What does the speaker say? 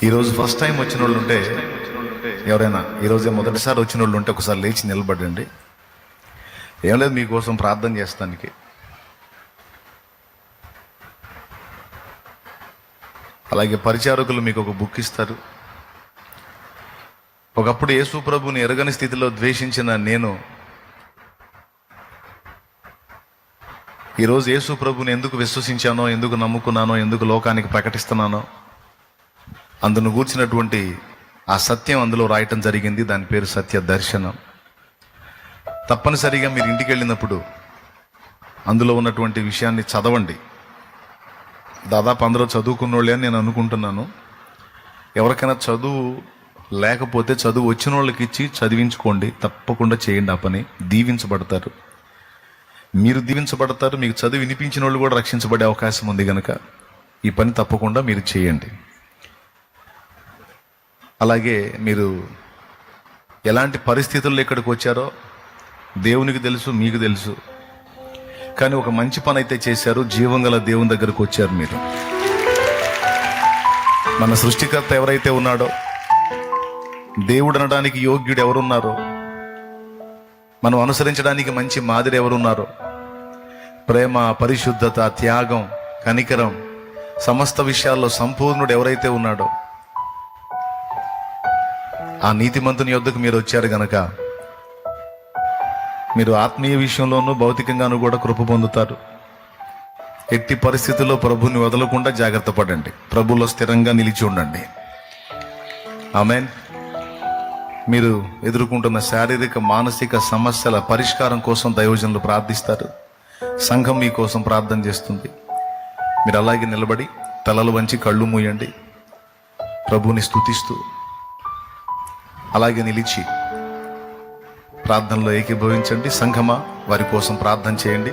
ఈరోజు first time వచ్చిన వాళ్ళు ఉంటే, ఎవరైనా ఈరోజే మొదటిసారి వచ్చిన వాళ్ళు ఉంటే ఒకసారి లేచి నిలబడండి. ఏం లేదు, మీకోసం ప్రార్థన చేస్తానికి. అలాగే పరిచారకులు మీకు ఒక బుక్ ఇస్తారు. ఒకప్పుడు యేసు ప్రభుని ఎరగని స్థితిలో ద్వేషించిన నేను ఈరోజు యేసు ప్రభుని ఎందుకు విశ్వసించానో, ఎందుకు నమ్ముకున్నానో, ఎందుకు లోకానికి ప్రకటిస్తున్నానో అందును గూర్చినటువంటి ఆ సత్యం అందులో రాయటం జరిగింది. దాని పేరు సత్య దర్శనం. తప్పనిసరిగా మీరు ఇంటికి వెళ్ళినప్పుడు అందులో ఉన్నటువంటి విషయాన్ని చదవండి. దాదాపు అందరూ చదువుకున్నోళ్ళే అని నేను అనుకుంటున్నాను. ఎవరికైనా చదువు లేకపోతే చదువు వచ్చిన వాళ్ళకి ఇచ్చి చదివించుకోండి. తప్పకుండా చేయండి. ఆ పని దీవించబడతారు, మీరు దీవించబడతారు. మీకు చదువు వినిపించిన వాళ్ళు కూడా రక్షించబడే అవకాశం ఉంది కనుక ఈ పని తప్పకుండా మీరు చేయండి. అలాగే మీరు ఎలాంటి పరిస్థితుల్లో ఇక్కడికి వచ్చారో దేవునికి తెలుసు, మీకు తెలుసు. కానీ ఒక మంచి పని అయితే చేశారు. జీవం గల దేవుని దగ్గరకు వచ్చారు మీరు. మన సృష్టికర్త ఎవరైతే ఉన్నాడో, దేవుడు అనడానికి యోగ్యుడు ఎవరున్నారో, మనం అనుసరించడానికి మంచి మాదిరి ఎవరున్నారో, ప్రేమ, పరిశుద్ధత, త్యాగం, కనికరం, సమస్త విషయాల్లో సంపూర్ణుడు ఎవరైతే ఉన్నాడో ఆ నీతిమంతుని యొద్దకు మీరు వచ్చారు గనక మీరు ఆత్మీయ విషయంలోనూ భౌతికంగానూ కూడా కృప పొందుతారు. ఎట్టి పరిస్థితుల్లో ప్రభుని వదలకుండా జాగ్రత్త పడండి. ప్రభులో స్థిరంగా నిలిచి ఉండండి. ఆమేన్. మీరు ఎదుర్కొంటున్న శారీరక, మానసిక సమస్యల పరిష్కారం కోసం దైవజనులు ప్రార్థిస్తారు. సంఘం మీ కోసం ప్రార్థన చేస్తుంది. మీరు అలాగే నిలబడి తలలు వంచి కళ్ళు మూయండి. ప్రభుని స్తుతిస్తూ అలాగే నిలిచి ప్రార్థనలో ఏకీభవించండి. సంఘమా, వారి కోసం ప్రార్థన చేయండి.